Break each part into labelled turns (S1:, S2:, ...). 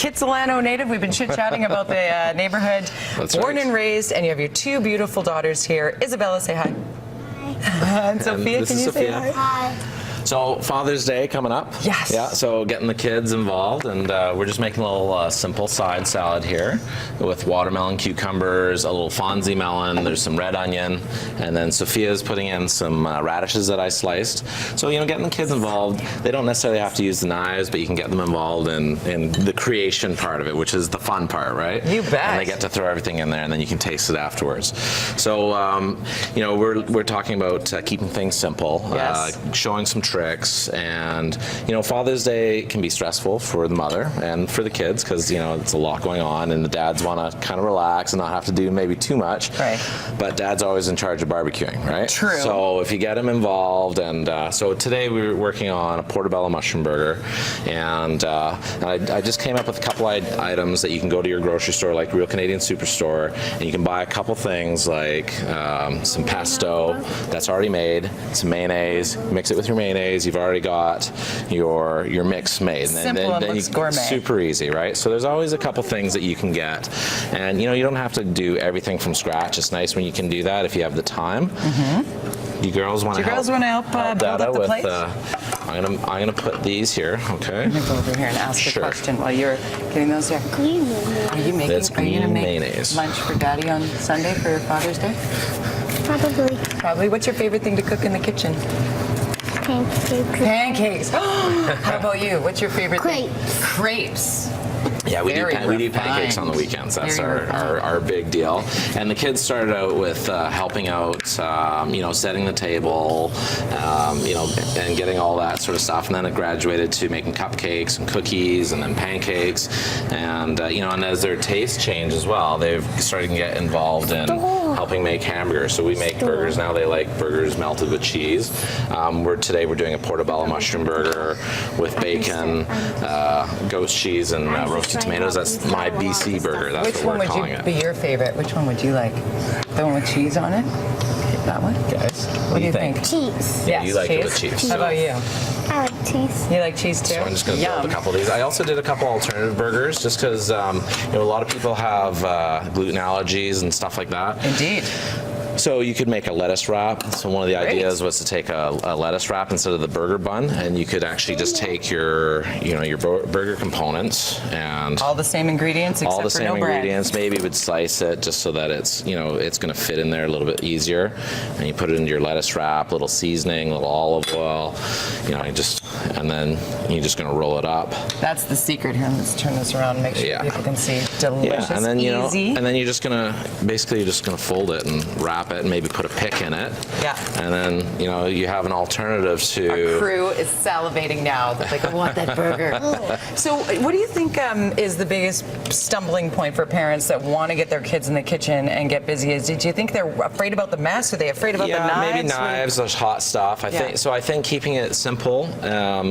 S1: Kitsilano native. We've been chit-chatting about the neighborhood.
S2: That's
S1: Born
S2: right.
S1: and raised, and you have your two beautiful daughters here. Isabella, say hi. Hi. And Sophia, can you say hi?
S3: Hi.
S2: So Father's Day coming up.
S1: Yes.
S2: Yeah, so getting the kids involved, and we're just making a little simple side salad here with watermelon, cucumbers, a little Fonzie melon, there's some red onion, and then Sophia's putting in some radishes that I sliced. So, you know, getting the kids involved, they don't necessarily have to use the knives, but you can get them involved in the creation part of it, which is the fun part, right?
S1: You bet.
S2: And they get to throw everything in there, and then you can taste it afterwards. So, you know, we're talking about keeping things simple,
S1: Yes.
S2: showing some tricks, and you know, Father's Day can be stressful for the mother and for the kids because you know it's a lot going on, and the dads want to kind of relax and not have to do maybe too much.
S1: Right.
S2: But dad's always in charge of barbecuing, right?
S1: True.
S2: So if you get him involved, and so today we were working on a portobello mushroom burger, and I just came up with a couple items that you can go to your grocery store, like Real Canadian Superstore, and you can buy a couple things like some pesto that's already made, some mayonnaise, mix it with your mayonnaise. You've already got your mix made.
S1: Simple and looks gourmet.
S2: Super easy, right? So there's always a couple things that you can get. And you know, you don't have to do everything from scratch. It's nice when you can do that if you have the time. Mm-hmm. You girls want to help?
S1: Do you girls want to help build up the plate?
S2: I'm gonna put these here, okay?
S1: I'm gonna go over here and ask
S2: Sure.
S1: a question while you're getting those here.
S3: Green
S1: Are you making?
S2: That's
S1: Are you gonna
S2: green
S1: make
S2: mayonnaise.
S1: lunch for Daddy on Sunday for Father's Day?
S3: Probably
S1: Probably. What's your favorite thing to cook in the kitchen?
S3: pancakes.
S1: Pancakes. How about you? What's your favorite thing?
S3: Crepes.
S1: Crepes.
S2: Yeah, we do
S1: Very
S2: pancakes on the
S1: refined.
S2: weekends. That's
S1: Very
S2: our big deal. And the kids started out with helping out, you know, setting the table, you know, and getting all that sort of stuff. And then it graduated to making cupcakes and cookies and then pancakes. And, you know, and as their tastes change as well, they've started to get involved in helping make hamburgers. So we make burgers now. They like burgers melted with cheese. Today we're doing a portobello mushroom burger with bacon, ghost cheese, and roasted tomatoes. That's my BC burger. That's
S1: Which
S2: what
S1: one
S2: we're calling
S1: would be
S2: it.
S1: your favorite? Which one would you like? The one with cheese on it? That one?
S2: Guys,
S1: What do you think?
S3: Cheese.
S2: Yeah,
S1: Yes,
S2: you like it with cheese.
S1: How about you?
S3: I like cheese.
S1: You like cheese too?
S2: So I'm just going to
S1: Yum.
S2: build a couple of these. I also did a couple alternative burgers just because you know, a lot of people have gluten allergies and stuff like that.
S1: Indeed.
S2: So you could make a lettuce wrap. So one of the ideas was to take a lettuce wrap instead of the burger bun, and you could actually just take your burger components and
S1: All the same ingredients except
S2: all the
S1: for
S2: same
S1: no bread.
S2: ingredients. Maybe you would slice it just so that it's, you know, it's going to fit in there a little bit easier. And you put it into your lettuce wrap, little seasoning, little olive oil, you know, and then you're just going to roll it up.
S1: That's the secret here. Let's turn this around and make sure
S2: Yeah.
S1: people can see. Delicious,
S2: Yeah, and then
S1: easy.
S2: and then you're just gonna fold it and wrap it and maybe put a pick in it.
S1: Yeah.
S2: And then you know you have an alternative to.
S1: Our crew is salivating now. They're like, I want that burger. So what do you think is the biggest stumbling point for parents that want to get their kids in the kitchen and get busy? Do you think they're afraid about the mess? Are they afraid about the knives?
S2: Maybe knives, there's hot stuff. I think keeping it simple,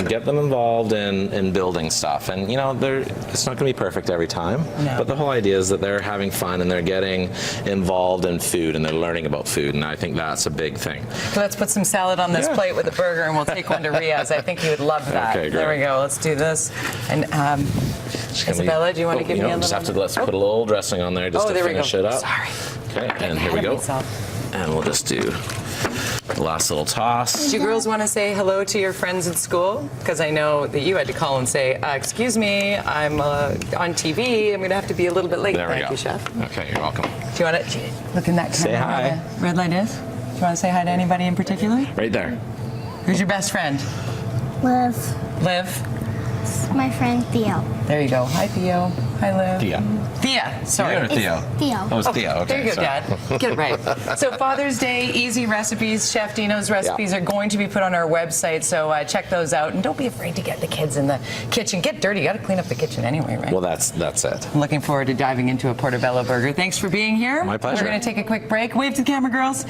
S2: get them involved in building stuff, and you know it's not going to be perfect every time.
S1: No.
S2: But the whole idea is that they're having fun and they're getting involved in food and they're learning about food, and I think that's a big thing.
S1: Let's put some salad on this plate with a burger, and we'll take one to Riaz. I think he would love that.
S2: Okay, great.
S1: There we go. Let's do this. And Isabella, do you want to give me a little?
S2: Just have to let's put a little dressing on there just to
S1: there we
S2: finish
S1: go.
S2: it up.
S1: Sorry.
S2: Okay, and here we
S1: Ahead of
S2: go.
S1: myself.
S2: And we'll just do the last little toss.
S1: Do you girls want to say hello to your friends at school? Because I know that you had to call and say, excuse me, I'm on TV. I'm going to have to be a little bit late.
S2: There we
S1: Thank
S2: go.
S1: you, Chef.
S2: Okay, you're welcome.
S1: Do you want to look in that camera?
S2: Say hi.
S1: where the red light is? Do you want to say hi to anybody in particular?
S2: Right there.
S1: Who's your best friend?
S3: Liv.
S1: Liv.
S3: My friend Theo.
S1: There you go. Hi, Theo. Hi, Liv.
S2: Thea.
S1: Thea. Sorry.
S2: Or Theo?
S3: Theo.
S2: Oh, it's Theo. Okay.
S1: There you go,
S2: sorry.
S1: Dad. Get it right. So Father's Day, easy recipes. Chef Dino's recipes are going to be put on our website, so check those out. And don't be afraid to get the kids in the kitchen. Get dirty. You got to clean up the kitchen anyway, right?
S2: Well, that's it.
S1: I'm looking forward to diving into a portobello burger. Thanks for being here.
S2: My pleasure.
S1: We're going to take a quick break. Wave to the camera, girls.